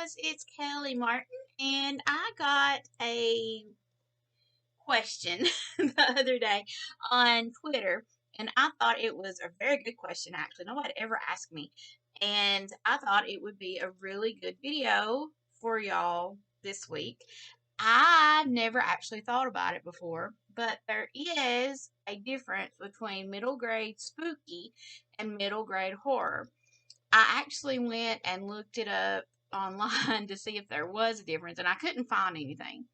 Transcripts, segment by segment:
guys, it's Kelly Martin, and I got a question the other day on Twitter, and I thought it was a very good question, actually. Nobody ever asked me, and I thought it would be a really good video for y'all this week. I never actually thought about it before, but there is a difference between middle grade spooky and middle grade horror. I actually went and looked it up online to see if there was a difference, and I couldn't find anything.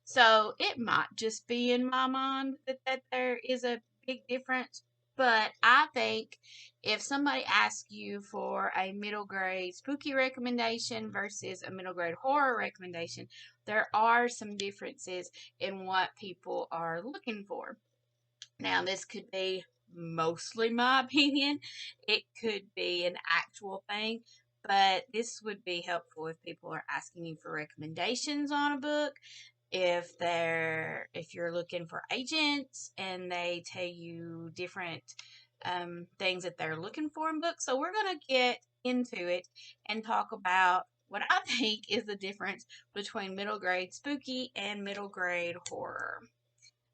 So it might just be in my mind that there is a big difference. But I think if somebody asks you for a middle grade spooky recommendation versus a middle grade horror recommendation, there are some differences in what people are looking for. Now, this could be mostly my opinion. It could be an actual thing, but this would be helpful if people are asking you for recommendations on a book. If you're looking for agents and they tell you different things that they're looking for in books. So we're gonna get into it and talk about what I think is the difference between middle grade spooky and middle grade horror.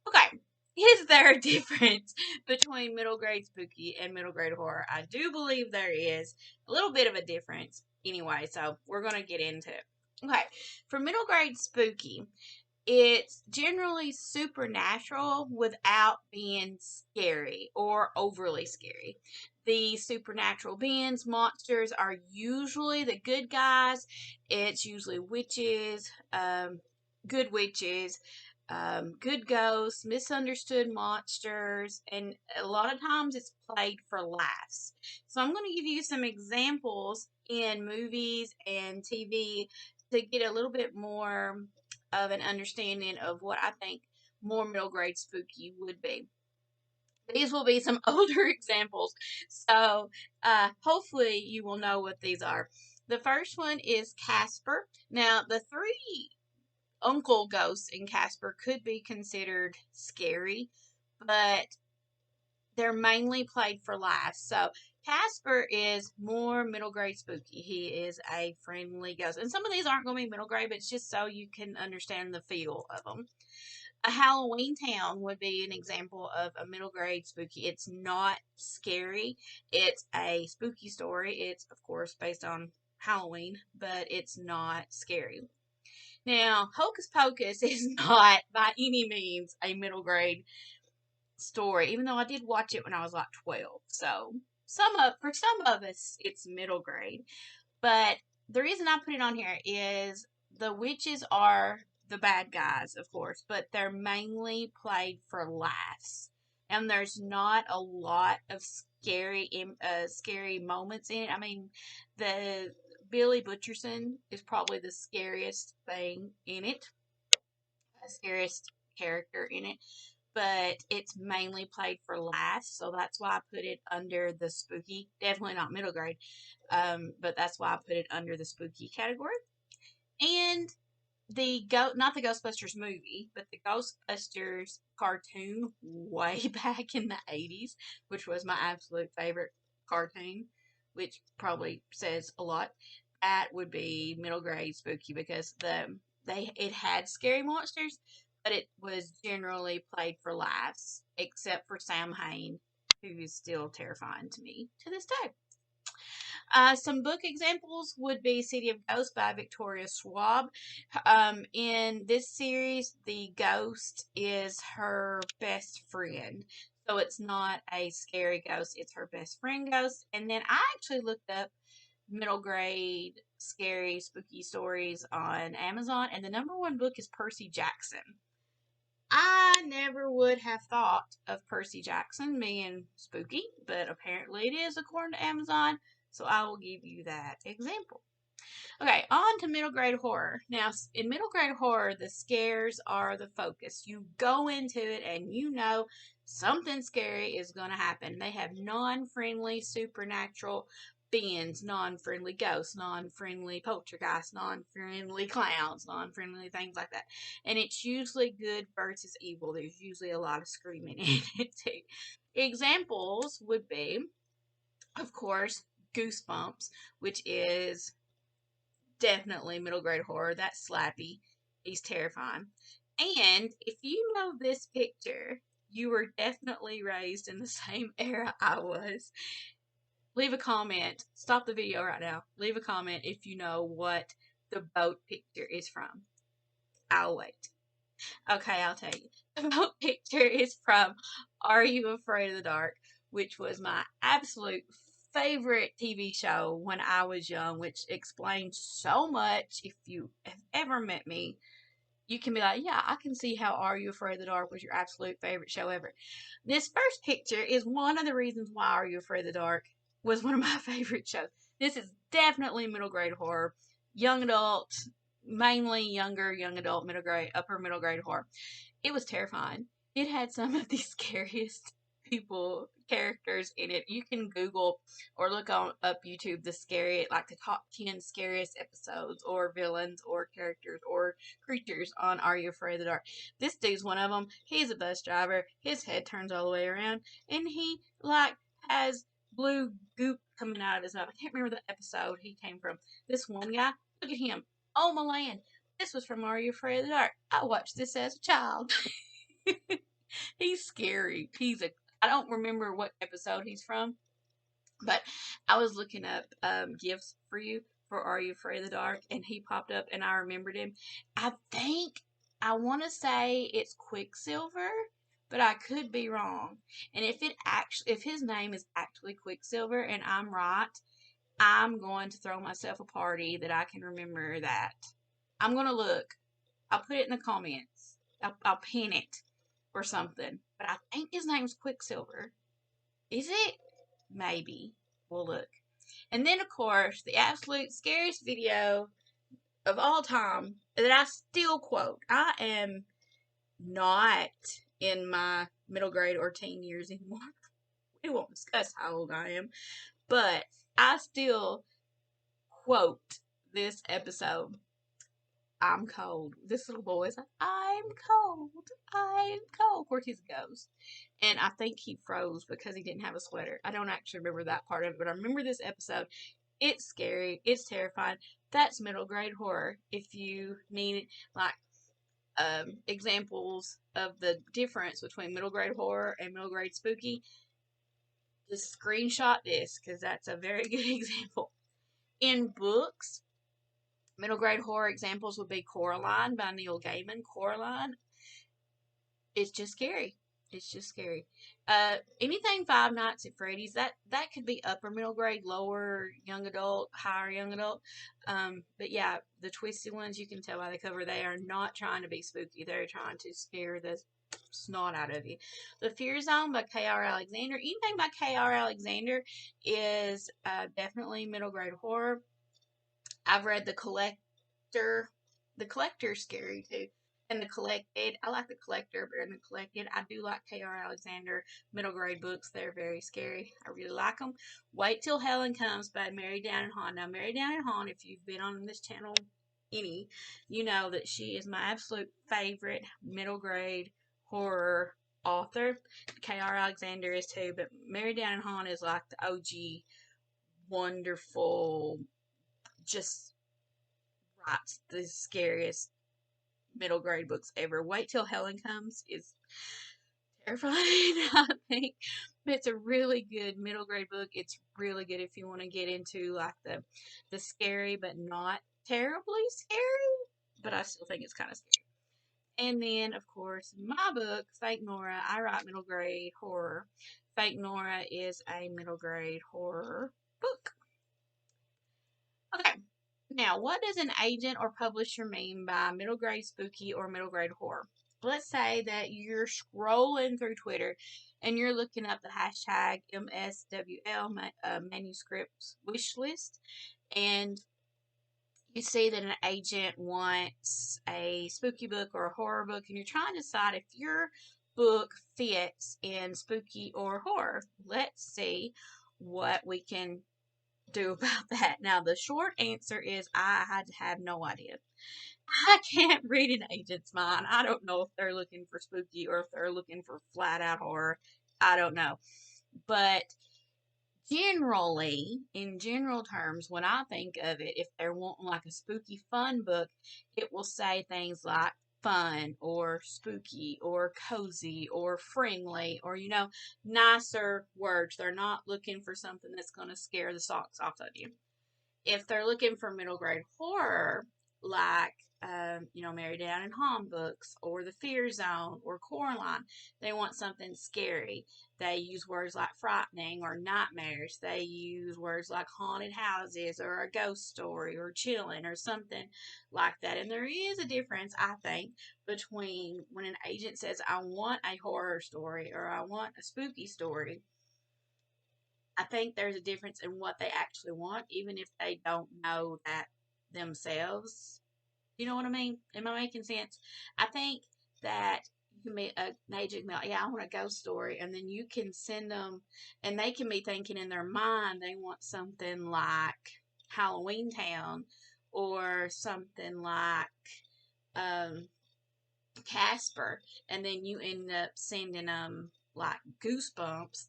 Okay, is there a difference between middle grade spooky and middle grade horror? I do believe there is a little bit of a difference anyway, so we're going to get into it. Okay, for middle grade spooky, it's generally supernatural without being scary or overly scary. The supernatural beings, monsters, are usually the good guys. It's usually witches, good witches, good ghosts, misunderstood monsters, and a lot of times it's played for laughs. So I'm going to give you some examples in movies and TV to get a little bit more of an understanding of what I think more middle grade spooky would be. These will be some older examples, so hopefully you will know what these are. The first one is Casper. Now, the three uncle ghosts in Casper could be considered scary, but they're mainly played for laughs. So Casper is more middle grade spooky. He is a friendly ghost. And some of these aren't going to be middle grade, but it's just so you can understand the feel of them. A Halloween Town would be an example of a middle grade spooky. It's not scary. It's a spooky story. It's, of course, based on Halloween, but it's not scary. Now, Hocus Pocus is not by any means a middle grade story, even though I did watch it when I was like 12. So, for some of us it's middle grade. But the reason I put it on here is the witches are the bad guys, of course, but they're mainly played for laughs. And there's not a lot of scary moments in it. I mean, the Billy Butcherson is probably the scariest thing in it, the scariest character in it, but it's mainly played for laughs, so that's why I put it under the spooky. Definitely not middle grade, but that's why I put it under the spooky category. And not the Ghostbusters movie, but the Ghostbusters cartoon way back in the 80s, which was my absolute favorite cartoon, which probably says a lot. That would be middle grade spooky because it had scary monsters, but it was generally played for laughs, except for Sam Hain, who is still terrifying to me to this day. Some book examples would be City of Ghosts by Victoria Schwab. In this series, the ghost is her best friend. So it's not a scary ghost, it's her best friend ghost. And then I actually looked up middle grade scary spooky stories on Amazon, and the number one book is Percy Jackson. I never would have thought of Percy Jackson being spooky, but apparently it is according to Amazon, so I will give you that example. Okay, on to middle grade horror. Now, in middle grade horror, the scares are the focus. You go into it and you know something scary is going to happen. They have non-friendly supernatural beings, non-friendly ghosts, non-friendly poltergeists, non-friendly clowns, non-friendly things like that. And it's usually good versus evil. There's usually a lot of screaming in it too. Examples would be, of course, Goosebumps, which is definitely middle grade horror. That's Slappy. He's terrifying. And if you know this picture, you were definitely raised in the same era I was. Leave a comment. Stop the video right now. Leave a comment if you know what the boat picture is from. I'll wait. Okay, I'll tell you. The boat picture is from Are You Afraid of the Dark, which was my absolute favorite TV show when I was young, which explains so much. If you have ever met me, you can be like, yeah, I can see how Are You Afraid of the Dark was your absolute favorite show ever. This first picture is one of the reasons why Are You Afraid of the Dark was one of my favorite shows. This is definitely middle grade horror, young adult, mainly younger, young adult, middle grade, upper middle grade horror. It was terrifying. It had some of the scariest characters in it. You can Google or look on up YouTube like the top 10 scariest episodes or villains or characters or creatures on Are You Afraid of the Dark. This dude's one of them. He's a bus driver. His head turns all the way around, and he like has blue goop coming out of his mouth. I can't remember the episode he came from. This one guy, look at him. Oh my land. This was from Are You Afraid of the Dark? I watched this as a child. He's scary. I don't remember what episode he's from, but I was looking up gifts for you for Are You Afraid of the Dark, and he popped up, and I remembered him. I want to say it's Quicksilver, but I could be wrong. And if his name is actually Quicksilver, and I'm right, I'm going to throw myself a party that I can remember that. I'm going to look. I'll put it in the comments. I'll pin it or something. But I think his name's Quicksilver. Is it? Maybe. We'll look. And then, of course, the absolute scariest video of all time that I still quote. I am not in my middle grade or teen years anymore. We won't discuss how old I am. But I still quote this episode. I'm cold. This little boy is like, I'm cold. I'm cold. Of course, he's a ghost. And I think he froze because he didn't have a sweater. I don't actually remember that part of it, but I remember this episode. It's scary. It's terrifying. That's middle grade horror. If you need, like, examples of the difference between middle grade horror and middle grade spooky, just screenshot this because that's a very good example. In books, middle grade horror examples would be Coraline by Neil Gaiman. Coraline, it's just scary. It's just scary. Anything Five Nights at Freddy's, that could be upper middle grade, lower young adult, higher young adult. But yeah, the twisty ones, you can tell by the cover, they are not trying to be spooky. They're trying to scare the snot out of you. The Fear Zone by K.R. Alexander. Anything by K.R. Alexander is definitely middle grade horror. I've read The Collector. The Collector's scary too. And The Collected. I like The Collector better than The Collected. I do like K.R. Alexander middle grade books. They're very scary. I really like them. Wait Till Helen Comes by Mary Down and Hahn. Now, Mary Down and Hahn, if you've been on this channel you know that she is my absolute favorite middle grade horror author. K.R. Alexander is too, but Mary Down and Hahn is like the OG wonderful, just writes the scariest middle grade books ever. Wait Till Helen Comes is terrifying, I think. But it's a really good middle grade book. It's really good if you want to get into like the scary but not terribly scary. But I still think it's kind of scary. And then, of course, my book, Fake Nora, I write middle grade horror. Fake Nora is a middle grade horror book. Okay. Now, what does an agent or publisher mean by middle grade spooky or middle grade horror? Let's say that you're scrolling through Twitter and you're looking up the hashtag MSWL manuscripts wish list, and you see that an agent wants a spooky book or a horror book, and you're trying to decide if your book fits in spooky or horror. Let's see what we can do about that. Now, the short answer is I have no idea. I can't read an agent's mind. I don't know if they're looking for spooky or if they're looking for flat out horror. I don't know. But Generally, in general terms, when I think of it, if they're wanting like a spooky fun book, it will say things like fun or spooky or cozy or friendly or, nicer words. They're not looking for something that's going to scare the socks off of you. If they're looking for middle grade horror, like Mary Down and Home books or The Fear Zone or Coraline, they want something scary. They use words like frightening or nightmares. They use words like haunted houses or a ghost story or chilling or something like that. And there is a difference, I think, between when an agent says, I want a horror story or I want a spooky story. I think there's a difference in what they actually want, even if they don't know that themselves. You know what I mean? Am I making sense? I think that you can be an agent, like, yeah, I want a ghost story, and then you can send them, and they can be thinking in their mind they want something like Halloween Town or something like um, Casper, and then you end up sending them like Goosebumps.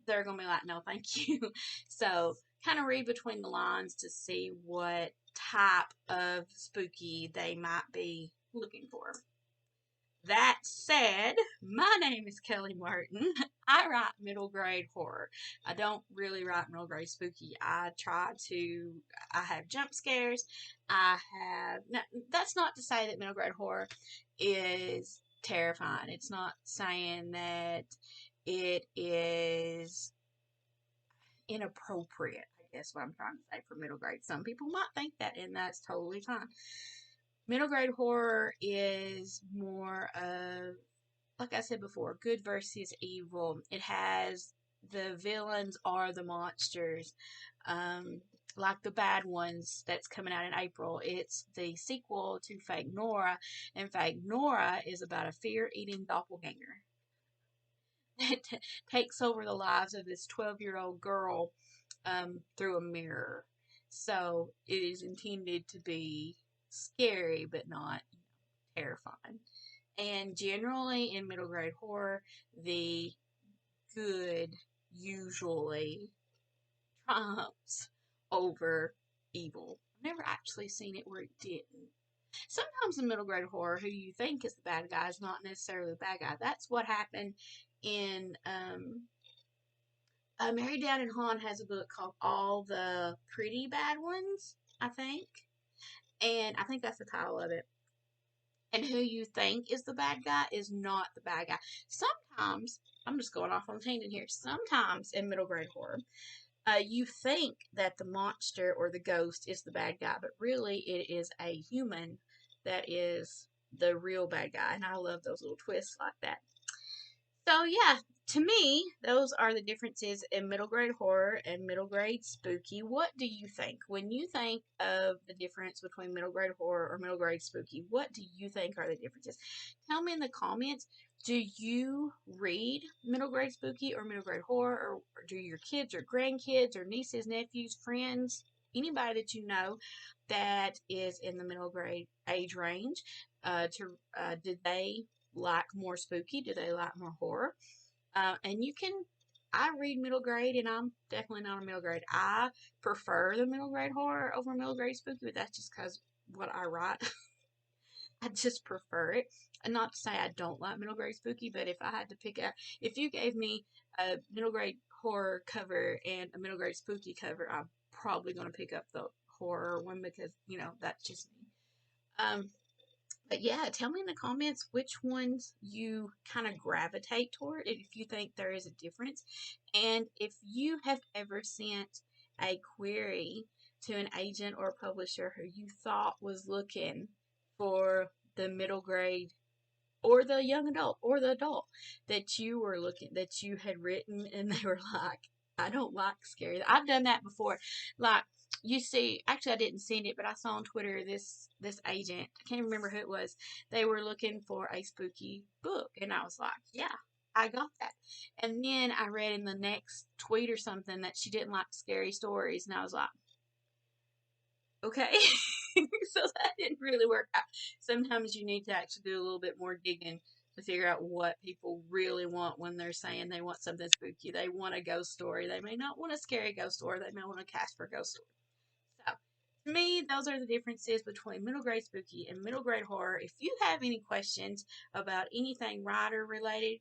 They're gonna be like, no, thank you. So kind of read between the lines to see what type of spooky they might be looking for. That said, my name is Kelly Martin. I write middle grade horror. I don't really write middle grade spooky. I have jump scares. Now, that's not to say that middle grade horror is terrifying. It's not saying that it is inappropriate, I guess what I'm trying to say for middle grade. Some people might think that, and that's totally fine. Middle grade horror is more of, like I said before, good versus evil. It has the villains are the monsters. Like the bad ones that's coming out in April. It's the sequel to Fake Nora, and Fake Nora is about a fear-eating doppelganger that takes over the lives of this 12-year-old girl through a mirror. So it is intended to be scary, but not terrifying. And generally in middle grade horror, the good usually triumphs over evil. I've never actually seen it where it didn't. Sometimes in middle grade horror, who you think is the bad guy is not necessarily the bad guy. That's what happened in Mary Down and Han has a book called All the Pretty Bad Ones, I think. And I think that's the title of it. And who you think is the bad guy is not the bad guy. Sometimes, I'm just going off on a tangent here. Sometimes in middle grade horror, you think that the monster or the ghost is the bad guy, but really it is a human that is the real bad guy. And I love those little twists like that. So, yeah, to me, those are the differences in middle grade horror and middle grade spooky. What do you think? When you think of the difference between middle grade horror or middle grade spooky, what do you think are the differences? Tell me in the comments. Do you read middle grade spooky or middle grade horror, or do your kids or grandkids or nieces, nephews, friends, anybody that you know that is in the middle grade age range, did they like more spooky? Do they like more horror? And I read middle grade, and I'm definitely not a middle grade. I prefer the middle grade horror over middle grade spooky, but that's just because what I write. I just prefer it. And not to say I don't like middle grade spooky, but if I had to pick out, if you gave me a middle grade horror cover and a middle grade spooky cover, I'm probably going to pick up the horror one because, that's just me. But yeah, tell me in the comments which ones you kind of gravitate toward, if you think there is a difference. And if you have ever sent a query to an agent or publisher who you thought was looking for the middle grade or the young adult or the adult that you had written, and they were like, I don't like scary. I've done that before. Like, you see, actually I didn't see it, but I saw on Twitter this agent, I can't remember who it was. They were looking for a spooky book, and I was like, yeah, I got that. And then I read in the next tweet or something that she didn't like scary stories, and I was like, okay. So that didn't really work out. Sometimes you need to actually do a little bit more digging to figure out what people really want when they're saying they want something spooky. They want a ghost story. They may not want a scary ghost story. They may want a Casper ghost story. So, to me, those are the differences between middle grade spooky and middle grade horror. If you have any questions about anything writer related,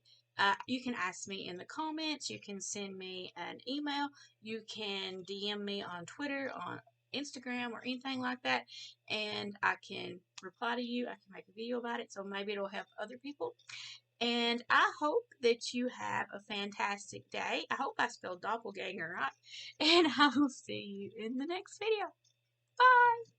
you can ask me in the comments. You can send me an email. You can DM me on Twitter, on Instagram, or anything like that, and I can reply to you. I can make a video about it, so maybe it'll help other people. And I hope that you have a fantastic day. I hope I spelled doppelganger right. And I will see you in the next video. Bye.